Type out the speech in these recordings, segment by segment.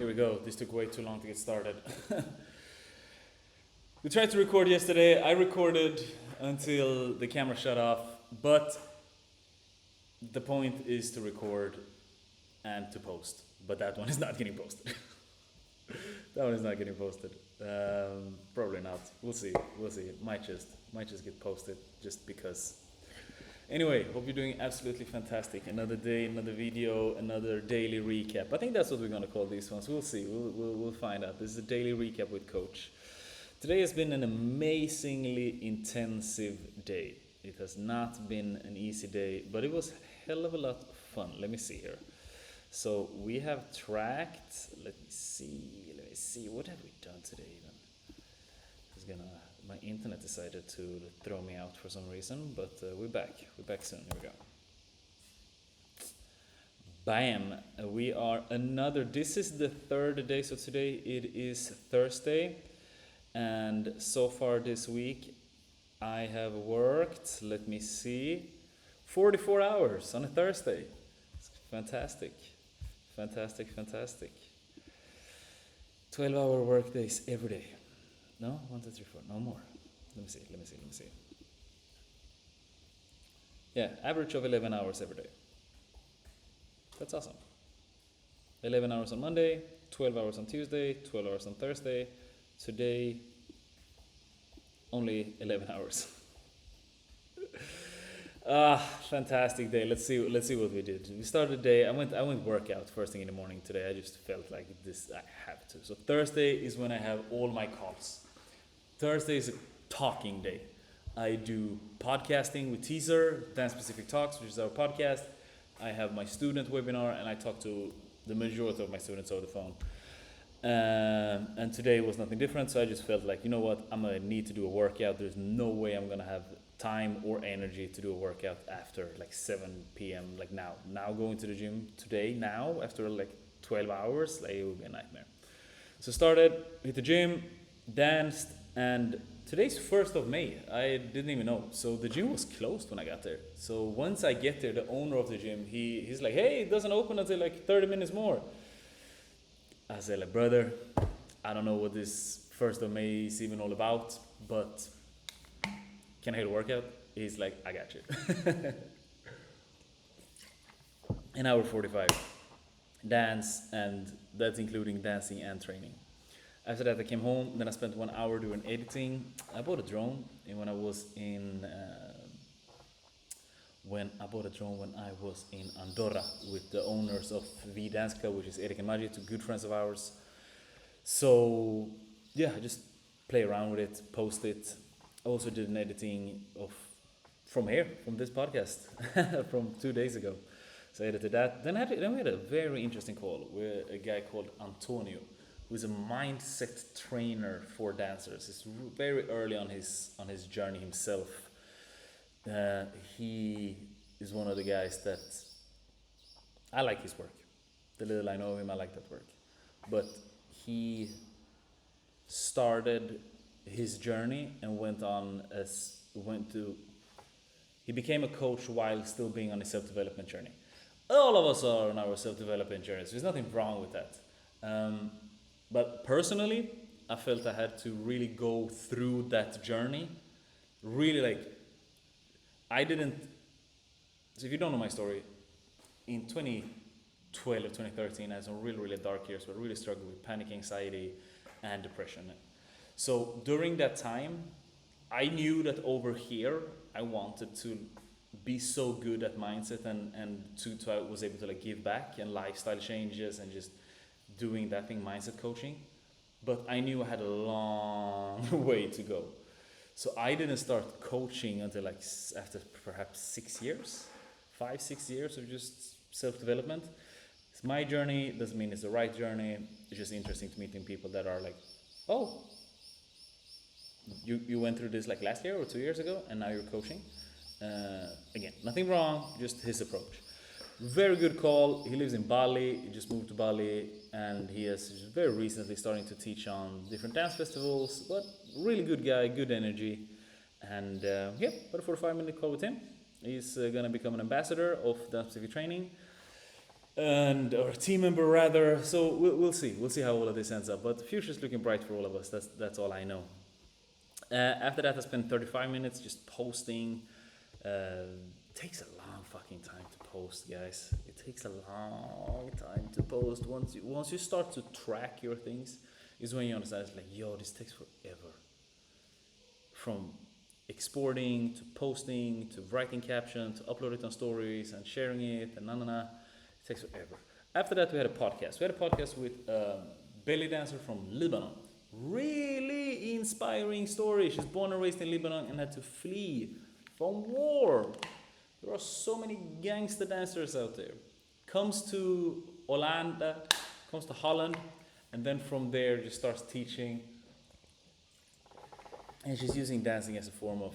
Here we go. This took way too long to get started. We tried to record yesterday. I recorded until the camera shut off, but the point is to record and to post. But that one is not getting posted. That one is not getting posted. Probably not. We'll see. We'll see. It might just get posted just because. Anyway, hope you're doing absolutely fantastic. Another day, another video, another daily recap. I think that's what we're gonna call these ones. We'll see. We'll find out. This is a daily recap with Coach. Today has been an amazingly intensive day. It has not been an easy day, but it was a hell of a lot of fun. Let me see here. So we have tracked. Let me see. What have we done today even? My internet decided to throw me out for some reason, but we're back. We're back soon. Here we go. Bam! We are this is the third day, so today it is Thursday, and so far this week I have worked, let me see, 44 hours on a Thursday. It's fantastic. 12-hour work days every day. No? 1, 2, 3, 4. No more. Let me see. Yeah, average of 11 hours every day. That's awesome. 11 hours on Monday, 12 hours on Tuesday, 12 hours on Thursday. Today, only 11 hours. Fantastic day. Let's see what we did. We started the day. I went workout first thing in the morning today. I just felt like this. I have to. So Thursday is when I have all my calls. Thursday is a talking day. I do podcasting with Teaser, Dance Specific Talks, which is our podcast. I have my student webinar, and I talk to the majority of my students over the phone. And today was nothing different, so I just felt like, you know what, I'm going to need to do a workout. There's no way I'm going to have time or energy to do a workout after like 7 p.m. like now. Now going to the gym today, now, after like 12 hours, like it would be a nightmare. So started, hit the gym, danced, and today's 1st of May. I didn't even know. So the gym was closed when I got there. So once I get there, the owner of the gym, he's like, hey, it doesn't open until like 30 minutes more. I said, like, brother, I don't know what this 1st of May is even all about, but can I hit a workout? He's like, I got you. An hour 45. Dance, and that's including dancing and training. After that, I came home. Then I spent 1 hour doing editing. I bought a drone, and when I was in Andorra with the owners of the Dance Club, which is Erik and Maggi, two good friends of ours. So yeah, I just play around with it, post it. I also did an editing from this podcast from 2 days ago. So I edited that. Then we had a very interesting call with a guy called Antonio, who's a mindset trainer for dancers. He's very early on his journey himself. He is one of the guys that I like his work. The little I know of him, I like that work. But he started his journey and he became a coach while still being on his self-development journey. All of us are on our self-development journeys. There's nothing wrong with that. But personally, I felt I had to really go through that journey. Really, so if you don't know my story, in 2012 or 2013, I had some really, really dark years where I really struggled with panic, anxiety, and depression. So during that time, I knew that over here, I wanted to be so good at mindset and I was able to like give back and lifestyle changes and just doing that thing, mindset coaching. But I knew I had a long way to go. So I didn't start coaching until like after perhaps 6 years, 5-6 years of just self-development. It's my journey, doesn't mean it's the right journey. It's just interesting to meeting people that are like, oh, you went through this like last year or 2 years ago and now you're coaching. Again, nothing wrong, just his approach. Very good call. He lives in Bali. He just moved to Bali, and he is very recently starting to teach on different dance festivals. But really good guy, good energy, and yeah, about a 45-minute call with him. He's gonna become an ambassador of Dance Specific Training. and or a team member rather. So we'll see. We'll see how all of this ends up. But the future's looking bright for all of us. That's all I know. After that, I spent 35 minutes just posting. Takes a long fucking time to post, guys. It takes a long time to post. Once you start to track your things, is when you understand it's like, yo, this takes forever. From exporting to posting to writing caption to upload it on stories and sharing it and It takes forever. After that, we had a podcast. We had a podcast with a belly dancer from Lebanon. Really inspiring story. She's born and raised in Lebanon and had to flee from war. There are so many gangster dancers out there. Comes to comes to Holland, and then from there just starts teaching. And she's using dancing as a form of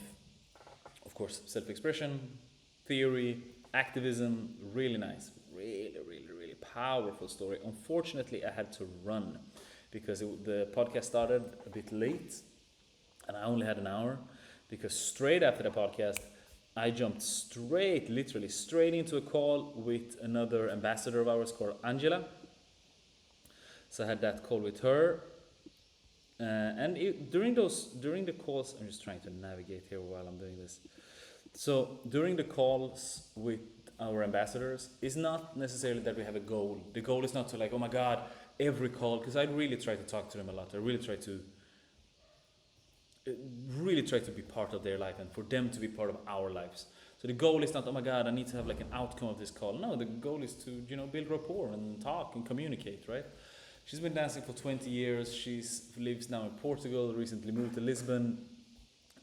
course, self-expression, theory, activism. Really nice. Really, really, really powerful story. Unfortunately, I had to run because the podcast started a bit late and I only had an hour, because straight after the podcast, I jumped literally straight into a call with another ambassador of ours called Angela. So I had that call with her. During the calls, I'm just trying to navigate here while I'm doing this. So during the calls with our ambassadors, it's not necessarily that we have a goal. The goal is not to like, oh my God, every call, because I really try to talk to them a lot. I really try to be part of their life and for them to be part of our lives. So the goal is not, oh my God, I need to have like an outcome of this call. No, the goal is to, build rapport and talk and communicate, right? She's been dancing for 20 years. She lives now in Portugal, recently moved to Lisbon,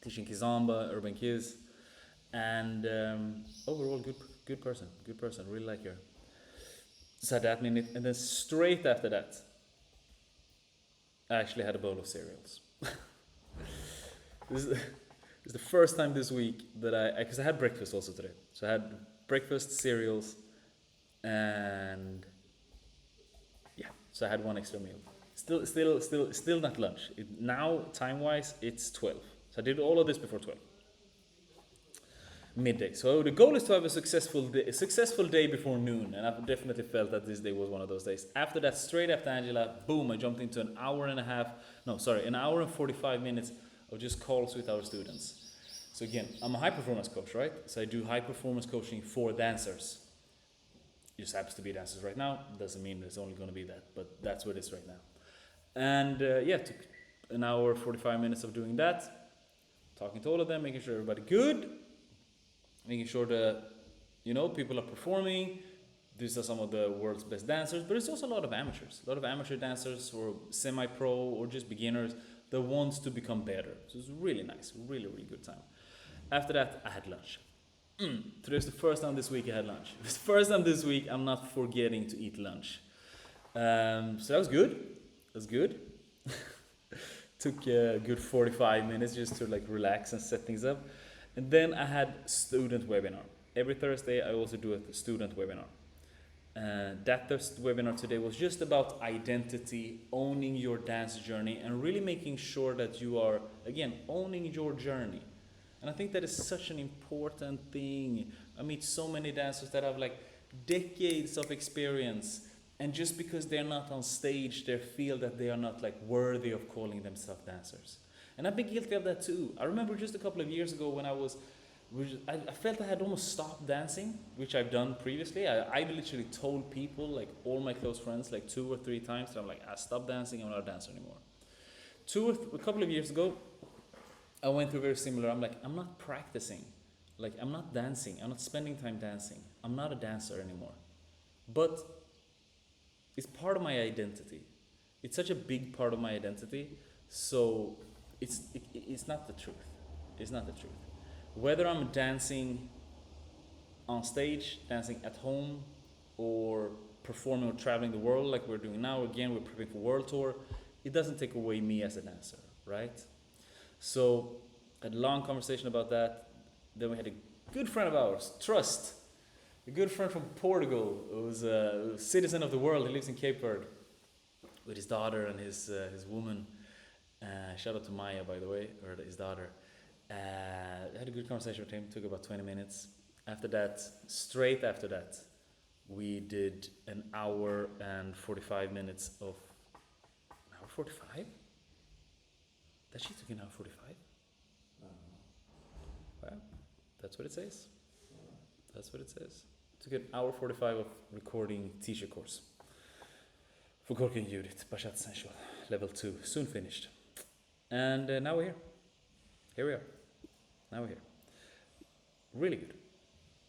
teaching Kizomba, Urban Kids. And overall, good person, really like her. So that minute, and then straight after that, I actually had a bowl of cereals. This is the first time this week that because I had breakfast also today. So I had breakfast, cereals, and yeah, so I had one extra meal. Still not lunch. Now, time-wise, it's 12. So I did all of this before 12. Midday. So the goal is to have a successful day before noon, and I've definitely felt that this day was one of those days. After that, straight after Angela, boom, I jumped into an hour and 45 minutes of just calls with our students. So again, I'm a high performance coach, right? So I do high performance coaching for dancers. It just happens to be dancers right now. Doesn't mean it's only going to be that, but that's what it is right now. And took an hour, 45 minutes of doing that, talking to all of them, making sure everybody good, making sure that, people are performing. These are some of the world's best dancers, but it's also a lot of amateur dancers or semi-pro or just beginners that wants to become better. So it's really nice, really, really good time. After that, I had lunch. Today's the first time this week I had lunch. It's the first time this week I'm not forgetting to eat lunch. So that was good. Took a good 45 minutes just to relax and set things up. And then I had student webinar. Every Thursday I also do a student webinar. That webinar today was just about identity, owning your dance journey, and really making sure that you are, again, owning your journey. And I think that is such an important thing. I meet so many dancers that have decades of experience, and just because they're not on stage, they feel that they are not worthy of calling themselves dancers. And I've been guilty of that too. I remember just a couple of years ago when I felt I had almost stopped dancing, which I've done previously. I literally told people, all my close friends, 2 or 3 times, that I stopped dancing, I'm not a dancer anymore. A couple of years ago, I went through very similar. I'm not practicing. I'm not dancing. I'm not spending time dancing. I'm not a dancer anymore. But it's part of my identity. It's such a big part of my identity. So it's not the truth. It's not the truth. Whether I'm dancing on stage, dancing at home, or performing or traveling the world like we're doing now, again, we're preparing for world tour, it doesn't take away me as a dancer, right? So I had a long conversation about that. Then we had a good friend of ours, Trust, a good friend from Portugal, who's a citizen of the world. He lives in Cape Verde with his daughter and his woman. Shout out to Maya, by the way, or his daughter. I had a good conversation with him. Took about 20 minutes. Straight after that, we did an hour and 45 minutes of. An hour 45? That she took an hour 45? Well, that's what it says. That's what it says. Took an hour 45 of recording teacher course. For Cork and Unedited, Bashat Essential, level 2, soon finished. And now we're here. Here we are. Now we're here. Really good.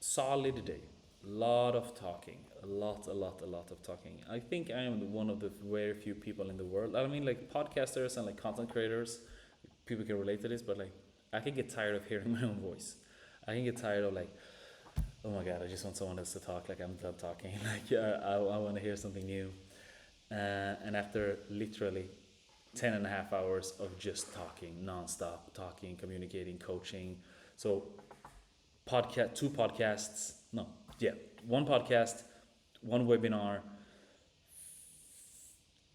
Solid day. Lot of talking. A lot of talking. I think I am one of the very few people in the world. I mean, like podcasters and like content creators, people can relate to this, but like I can get tired of hearing my own voice. I can get tired of like, oh my god, I just want someone else to talk. Like I'm done talking. Like I want to hear something new. And after literally 10 and a half hours of just talking, non-stop talking, communicating, coaching. So two podcasts, one podcast, one webinar,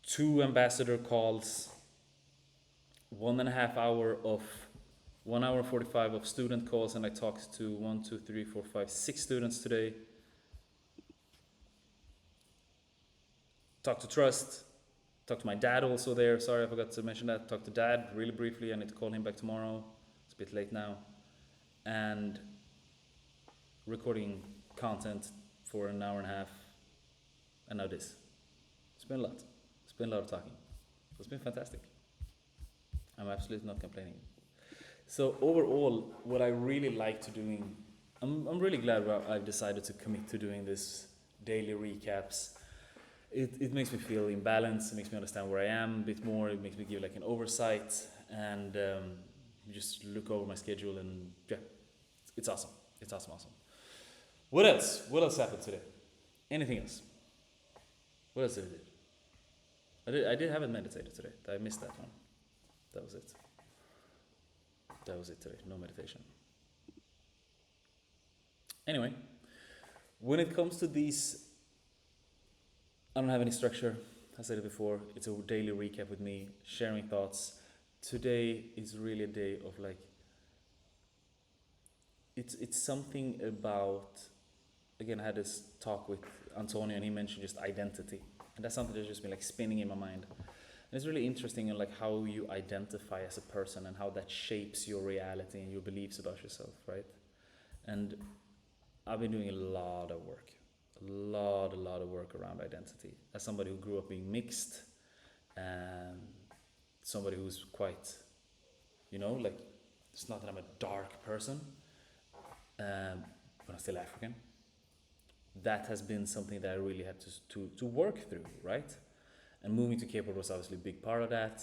2 ambassador calls, 1.5 hour of 1 hour 45 of student calls, and I talked to 1, 2, 3, 4, 5, 6 students today. Talked to Trust, talked to my dad also there. Sorry, I forgot to mention that. Talked to Dad really briefly. I need to call him back tomorrow. It's a bit late now. And recording content for an hour and a half. And now this. It's been a lot. It's been a lot of talking. It's been fantastic. I'm absolutely not complaining. So overall, what I really like to doing, I'm really glad I've decided to commit to doing this daily recaps. It makes me feel in balance. It makes me understand where I am a bit more. It makes me give like an oversight and just look over my schedule, and yeah, it's awesome. It's awesome. What else? What else happened today? Anything else? What else did I do? I did haven't meditated today. I missed that one. That was it. That was it today. No meditation. Anyway, when it comes to these, I don't have any structure. I said it before. It's a daily recap with me, sharing thoughts. Today is really a day of like, it's something about, again, I had this talk with Antonio and he mentioned just identity. And that's something that's just been like spinning in my mind. And it's really interesting in like how you identify as a person and how that shapes your reality and your beliefs about yourself, right? And I've been doing a lot of work around identity. As somebody who grew up being mixed, and somebody who's quite, like, it's not that I'm a dark person, but I'm still African. That has been something that I really had to work through, right? And moving to Cape Town was obviously a big part of that.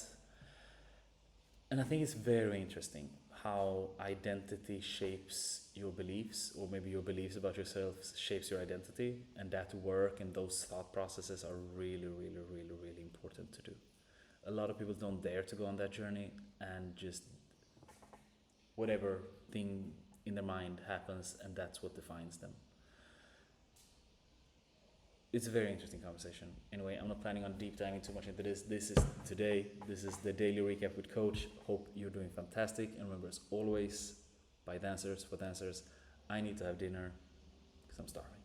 And I think it's very interesting how identity shapes your beliefs, or maybe your beliefs about yourself shapes your identity, and that work and those thought processes are really important to do. A lot of people don't dare to go on that journey, and just whatever thing in their mind happens, and that's what defines them. It's a very interesting conversation. Anyway, I'm not planning on deep diving too much into this. This is today. This is the daily recap with Coach. Hope you're doing fantastic. And remember, as always, by the answers, for the answers, I need to have dinner because I'm starving.